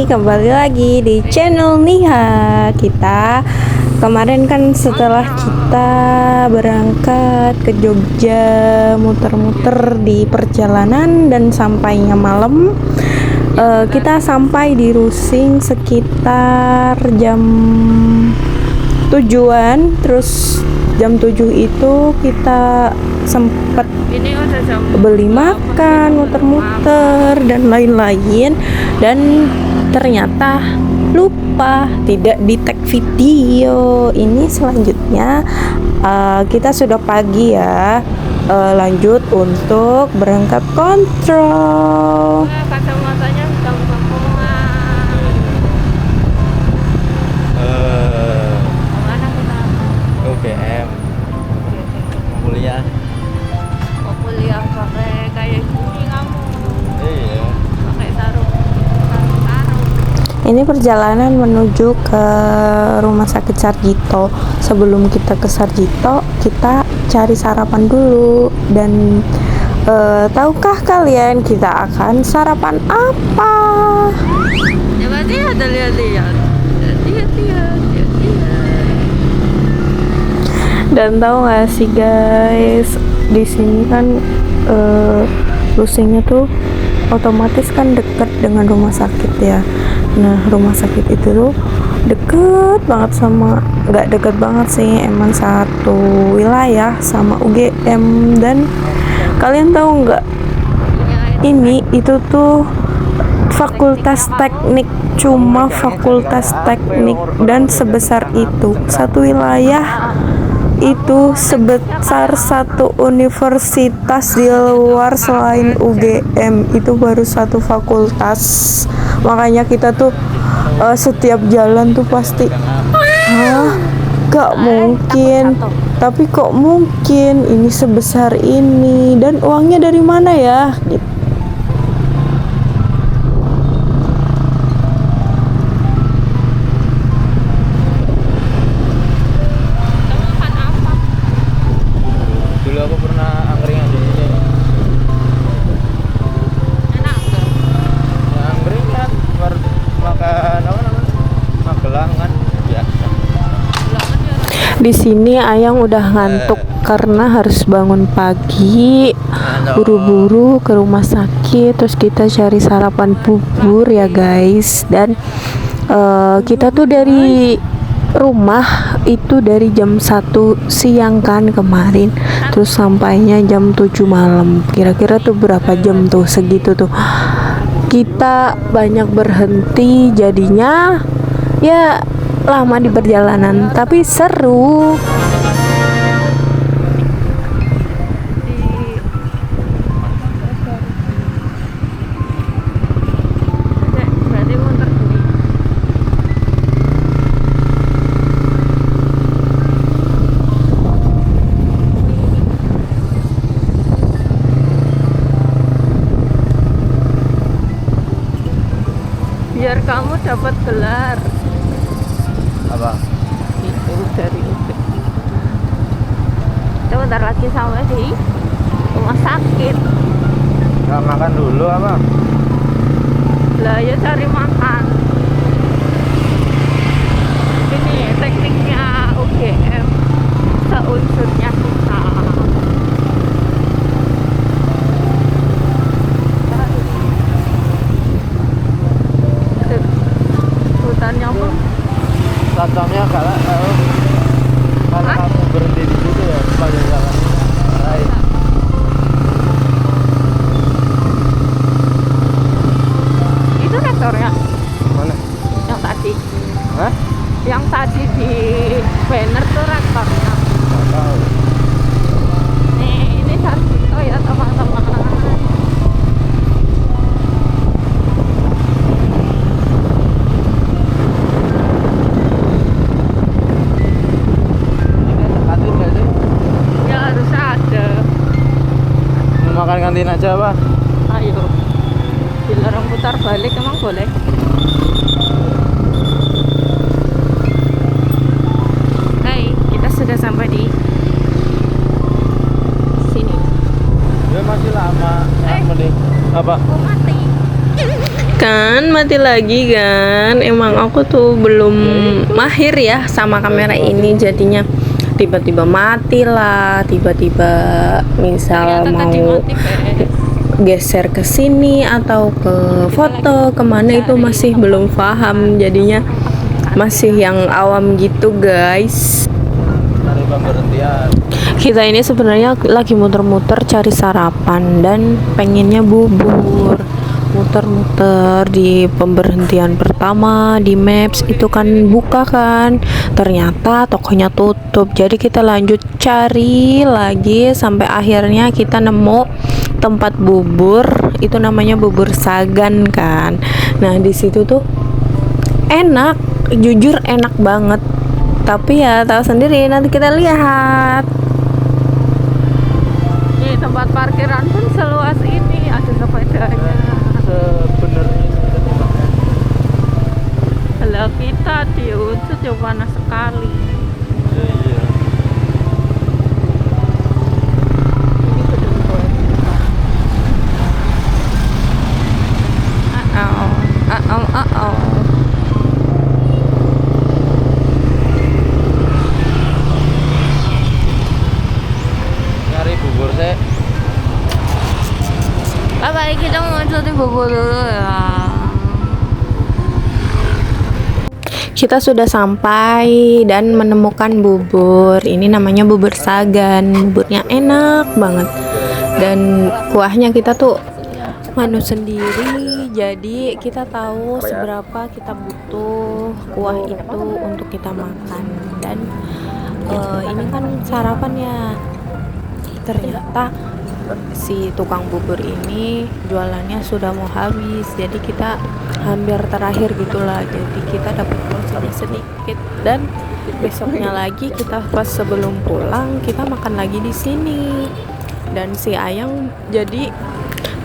kembali lagi di channel Niha. Kita kemarin kan setelah kita berangkat ke Jogja, muter-muter di perjalanan dan sampainya malam, kita sampai di Rusing sekitar jam tujuan. Terus jam 7 itu kita sempat beli makan, muter-muter dan lain-lain, dan ternyata lupa tidak di tag video. Ini selanjutnya kita sudah pagi ya, lanjut untuk berangkat kontrol. Kacamatanya hitam semua. Mana kita? UGM kuliah. Mau kuliah pakai kayak gini kamu? Iya. Pakai sarung. Ini perjalanan menuju ke Rumah Sakit Sarjito. Sebelum kita ke Sarjito, kita cari sarapan dulu. Dan tahukah kalian kita akan sarapan apa? Ya berarti ada lihat-lihat. Dan tahu nggak sih guys, di sini kan Rusingnya tuh otomatis kan deket dengan rumah sakit ya. Nah, rumah sakit itu tuh deket banget sama, nggak deket banget sih, emang satu wilayah sama UGM. Dan kalian tahu nggak, ini itu tuh fakultas teknik, cuma fakultas teknik, dan sebesar itu satu wilayah itu sebesar satu universitas di luar selain UGM itu baru satu fakultas. Makanya kita tuh setiap jalan tuh pasti gak mungkin, tapi kok mungkin ini sebesar ini, dan uangnya dari mana ya gitu. Dulu aku pernah angkringan di sini. Enak tuh. Ya, angkringan makan apa namanya? Magelang kan biasa. Di sini Ayang udah ngantuk karena harus bangun pagi, buru-buru ke rumah sakit. Terus kita cari sarapan bubur ya guys. Dan kita tuh dari rumah itu dari jam 1 siang kan kemarin, terus sampainya jam 7 malam. Kira-kira tuh berapa jam tuh, segitu tuh. Kita banyak berhenti, jadinya ya lama di perjalanan, tapi seru. Berarti muter gini. Biar kamu dapat gelar Apa? itu dari itu. Kita bentar lagi sampai di rumah sakit. Nggak makan dulu apa? Lah ya cari makan. Ini tekniknya UGM, seunsurnya kita. Hutannya pun Satpamnya kalau kamu berhenti di situ ya sepanjang jalan. Right. itu rektornya Mana? yang tadi. Hah? Yang tadi di banner tuh rektornya. Nggak tahu. Nih, ini Sarjito ya teman-teman. Ini ada kantin nggak sih? Ya harusnya ada. Mau makan kantin aja apa? Ayo. Dilarang putar balik emang boleh? Hai, kita sudah sampai di sini. Ya masih lama. Mending apa? Aku mati. kan, mati lagi kan. Emang aku tuh belum mahir ya sama kamera ini, jadinya tiba-tiba mati lah, tiba-tiba misal Ternyata tadi mau mati, guys. geser ke sini atau ke foto kemana itu masih belum paham, jadinya masih yang awam gitu guys. Cari pemberhentian. Kita ini sebenarnya lagi muter-muter cari sarapan dan pengennya bubur. Muter-muter di pemberhentian pertama di Maps itu kan buka kan, ternyata tokonya tutup. Jadi kita lanjut cari lagi sampai akhirnya kita nemu tempat bubur, itu namanya bubur Sagan kan. Nah di situ tuh enak, jujur enak banget. Tapi ya tahu sendiri, nanti kita lihat. Nih tempat parkiran pun seluas ini, ada sepedanya. Sebenarnya Kalau kita di Unsur jauh panas sekali. iya. Ini gedung buat. Oh. Nyari bubur sih. Bye-bye, kita mau cari bubur dulu ya. Kita sudah sampai dan menemukan bubur. Ini namanya bubur Sagan. Buburnya enak banget. Dan kuahnya kita tuh manu sendiri. Jadi kita tahu seberapa kita butuh kuah itu untuk kita makan. Dan ini kan sarapan ya. Ternyata si tukang bubur ini jualannya sudah mau habis, jadi kita hampir terakhir gitulah, jadi kita dapat porsinya sedikit dan besoknya lagi kita pas sebelum pulang kita makan lagi di sini. Dan si Ayang, jadi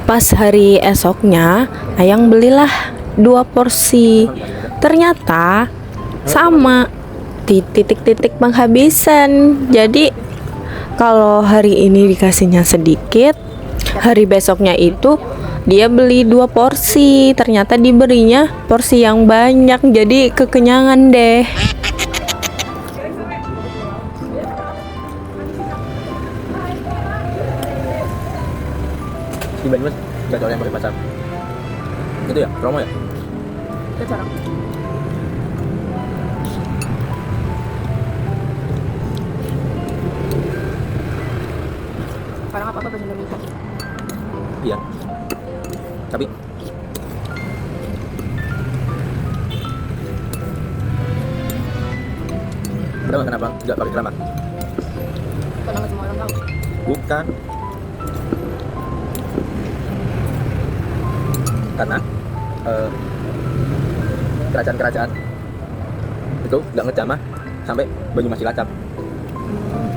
pas hari esoknya Ayang belilah 2 porsi, ternyata sama di titik-titik penghabisan. Jadi kalau hari ini dikasihnya sedikit, hari besoknya itu dia beli 2 porsi, ternyata diberinya porsi yang banyak, jadi kekenyangan deh. Di Banyumas nggak ada orang yang pakai pacar. Itu ya, promo ya? Itu jarang. Sekarang apa-apa bahasa Indonesia. Iya. Tapi udah kenapa nggak pakai ceramah? Karena nggak semua orang tahu. Bukan. Karena kerajaan-kerajaan itu nggak ngejamah sampai Banyumas Cilacap.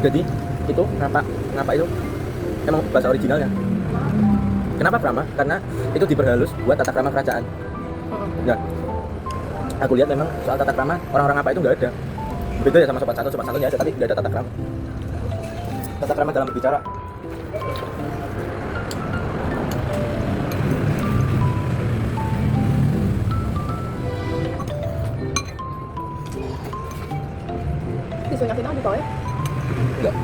Jadi itu ngapa itu emang bahasa originalnya. Kenapa krama? Karena itu diperhalus buat tata krama kerajaan. Nah, aku lihat memang soal tata krama orang-orang apa itu nggak ada. Beda ya sama sobat satunya ada, tapi nggak ada tata krama. Tata krama dalam berbicara. Tisunya kita di bawah ya. Enggak.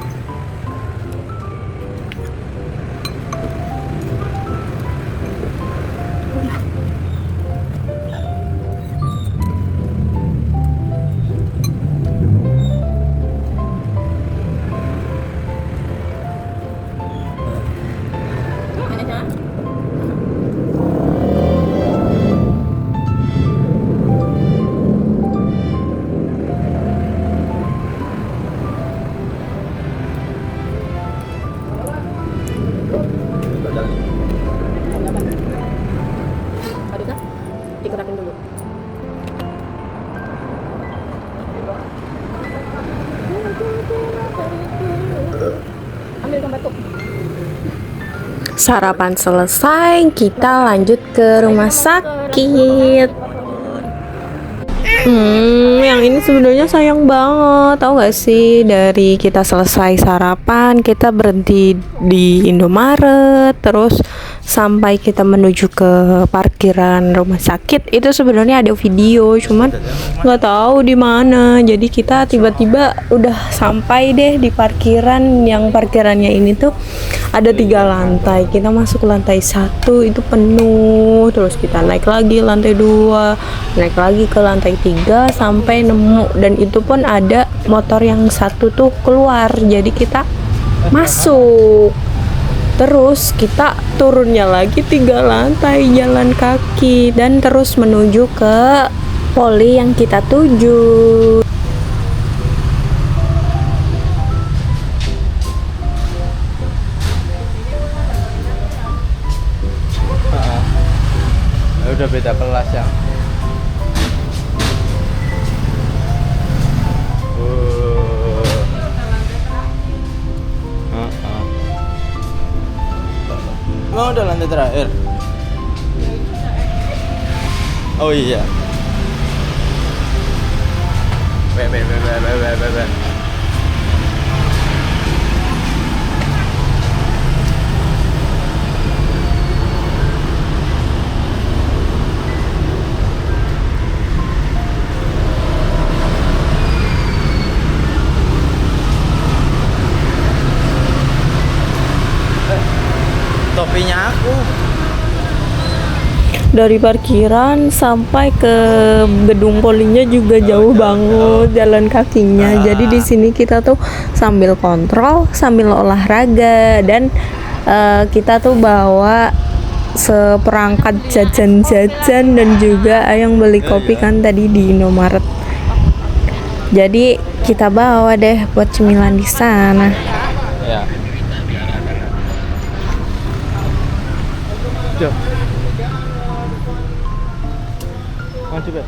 Harusnya digerakin dulu. Ambil gambar tuh. Sarapan selesai, kita lanjut ke rumah sakit. Yang ini sebenarnya sayang banget, tau gak sih? Dari kita selesai sarapan, kita berhenti di Indomaret, terus sampai kita menuju ke parkiran rumah sakit itu sebenarnya ada video, cuman nggak tahu di mana. Jadi kita tiba-tiba udah sampai deh di parkiran, yang parkirannya ini tuh ada 3 lantai. Kita masuk lantai 1 itu penuh, terus kita naik lagi lantai 2, naik lagi ke lantai 3 sampai nemu, dan itu pun ada motor yang satu tuh keluar, jadi kita masuk. Terus kita turunnya lagi 3 lantai jalan kaki dan terus menuju ke poli yang kita tuju. Udah beda kelas ya. Mau udah lantai terakhir. Oh iya. Be. Topinya aku. Dari parkiran sampai ke gedung polinya juga jauh banget jalan kakinya. Jadi di sini kita tuh sambil kontrol, sambil olahraga, dan kita tuh bawa seperangkat jajan-jajan dan juga yang beli kopi kan tadi di Indomaret. Jadi kita bawa deh buat cemilan di sana. Ya. Yuk. Maju, Beb.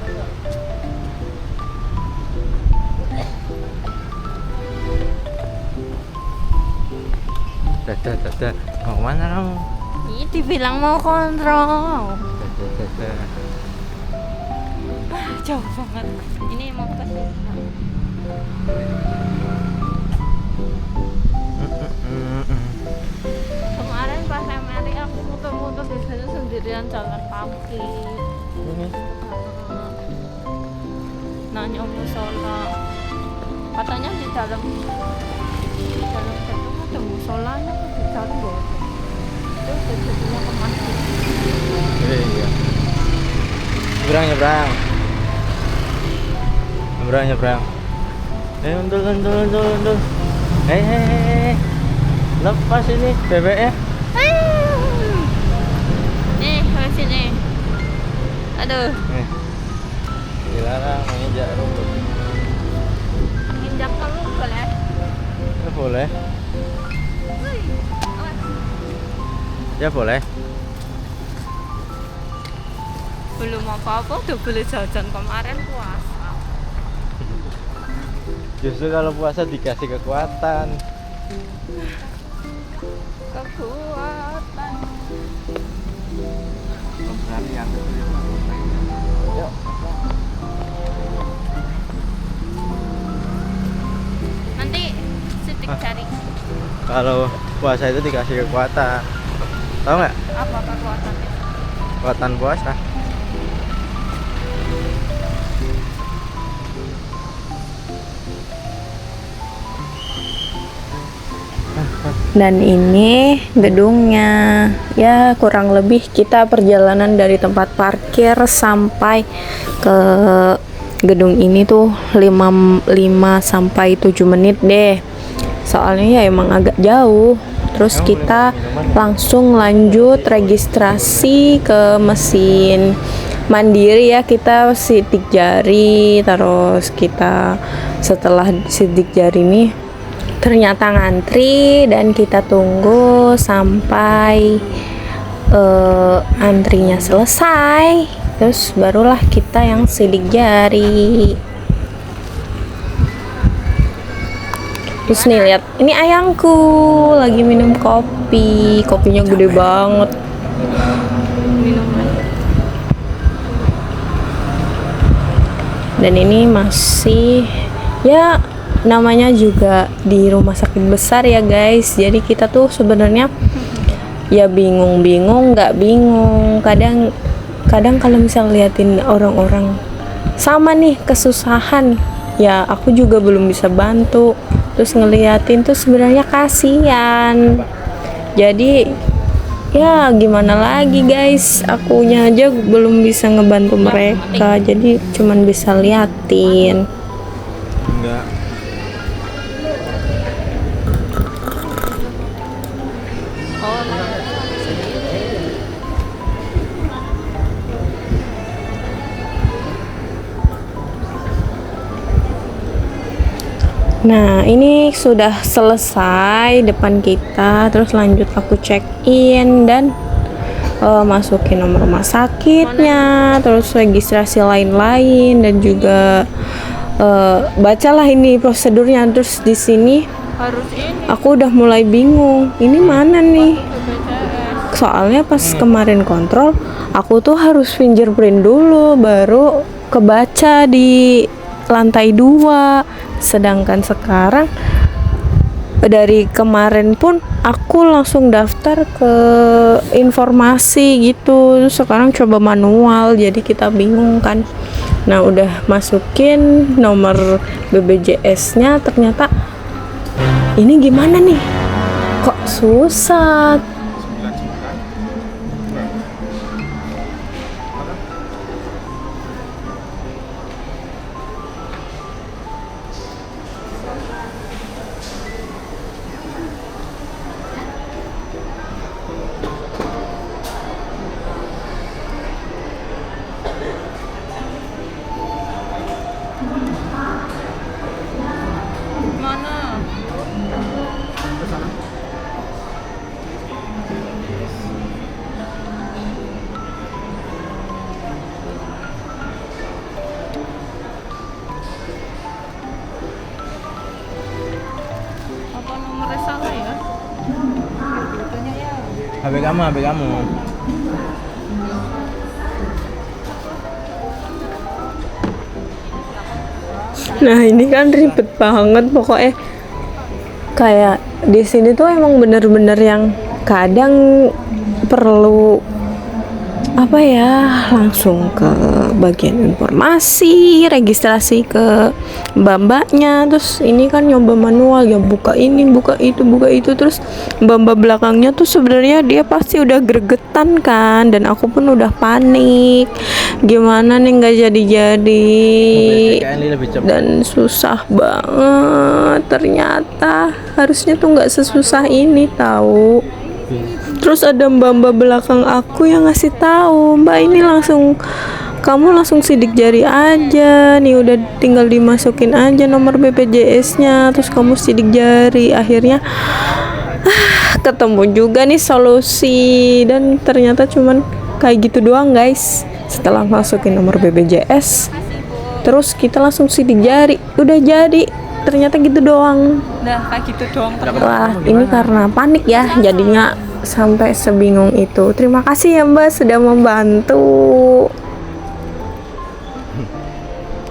Dadah. Mau mana kamu? Ih, dibilang mau kontrol. Dadah. Jauh banget. Ini mau ke sini. Kemarin pas MRI aku muter-muter di sana sendirian jalan kaki. Ini. Nanya musola. Katanya di dalam gedung ada musolanya, aku di dalam bawah. Itu jadinya ke masjid. Iya. Nyebrang. Untul. Hei. Lepas ini bebeknya. Nih, ke sini. Aduh, Nih. Dilarang menginjak rumput. injak kamu boleh. Ya boleh. Ya boleh. Belum apa-apa udah beli jajan kemarin puasa. Justru kalau puasa dikasih kekuatan. Kekuatan. Yuk. Nanti Sitik cari Kalau puasa itu dikasih kekuatan. Tahu nggak? apa kekuatannya. Kekuatan puasa. Dan ini gedungnya. Ya kurang lebih kita perjalanan dari tempat parkir sampai ke gedung ini tuh 5 sampai 7 menit deh. Soalnya ya emang agak jauh. Terus kita langsung lanjut registrasi ke mesin mandiri ya, kita sidik jari. Terus kita setelah sidik jari nih ternyata ngantri dan kita tunggu sampai antrinya selesai, terus barulah kita yang sidik jari. Terus nih lihat, ini ayangku lagi minum kopi, kopinya gede banget. Dan ini masih ya namanya juga di rumah sakit besar ya guys. Jadi kita tuh sebenarnya ya bingung-bingung nggak bingung. Kadang kalau misal liatin orang-orang sama nih kesusahan, ya aku juga belum bisa bantu, terus ngeliatin tuh sebenarnya kasihan. Jadi ya gimana lagi guys, akunya aja belum bisa ngebantu mereka, jadi cuman bisa liatin. Enggak. Nah ini sudah selesai depan kita, terus lanjut aku check in dan masukin nomor rumah sakitnya, terus registrasi lain-lain, dan juga bacalah ini prosedurnya. Terus di sini Harus ini aku udah mulai bingung, ini mana nih? BPJS. Soalnya pas kemarin kontrol, aku tuh harus fingerprint dulu baru kebaca di lantai 2. Sedangkan sekarang dari kemarin pun aku langsung daftar ke informasi gitu. Terus sekarang coba manual, jadi kita bingung kan. Nah udah masukin nomor BPJS-nya, ternyata ini gimana nih? Kok susah? Mana? Apa nomornya salah ya? HP kamu. Nah ini kan ribet banget pokoknya. Kayak di sini tuh emang bener-bener yang kadang perlu apa ya, langsung ke bagian informasi, registrasi ke mbak-mbaknya. Terus ini kan nyoba manual ya, buka ini, buka itu. Terus mbak-mbak belakangnya tuh sebenarnya dia pasti udah gregetan kan, dan aku pun udah panik. Gimana nih nggak jadi-jadi, KNI lebih cepat. dan susah banget. Ternyata harusnya tuh nggak sesusah ini tahu. Terus ada mbak-mbak belakang aku yang ngasih tahu, Mbak ini kamu langsung sidik jari aja nih, udah tinggal dimasukin aja nomor BPJS-nya, terus kamu sidik jari. Akhirnya ketemu juga nih solusi, dan ternyata cuman kayak gitu doang guys. Setelah masukin nomor BPJS, terus kita langsung sidik jari, udah jadi. Ternyata gitu doang. Nah, kayak gitu doang ternyata. Wah, ini karena panik ya, jadinya sampai sebingung itu. Terima kasih ya Mbak sudah membantu.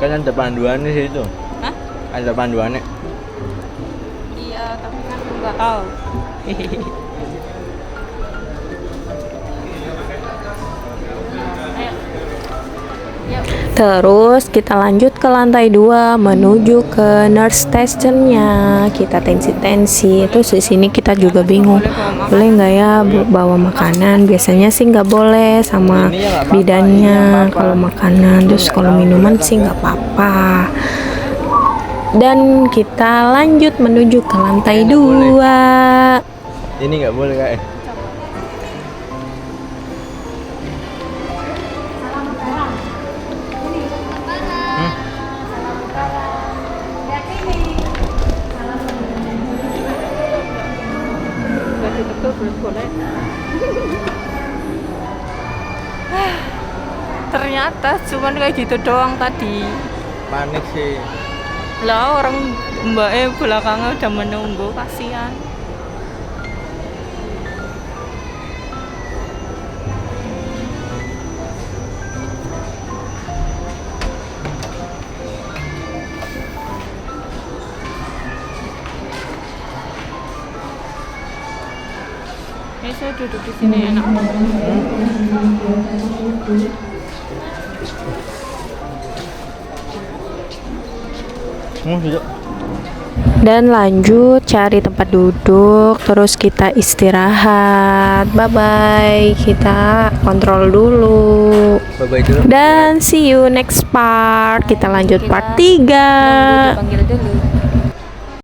Kan ada panduannya sih itu. Hah? Ada panduannya. Iya, tapi kan aku nggak tahu. Ayo. Yuk. Terus kita lanjut ke lantai 2 menuju ke nurse stationnya. Kita tensi. Terus di sini kita juga bingung, boleh nggak ya bawa makanan? Biasanya sih nggak boleh sama bidannya kalau makanan. Terus kalau minuman sih nggak apa-apa. Dan kita lanjut menuju ke lantai 2. Ini nggak boleh kak. Nggak ditutup, belum boleh. Ternyata cuman kayak gitu doang tadi. Panik sih. Lah orang mbaknya belakangnya udah menunggu, kasihan. Ini Saya duduk di sini enak banget. Duduk. Dan lanjut cari tempat duduk, terus kita istirahat. Bye bye, kita kontrol dulu. Bye-bye dulu. Dan see you next part. Kita lanjut part 3. Panggil dulu.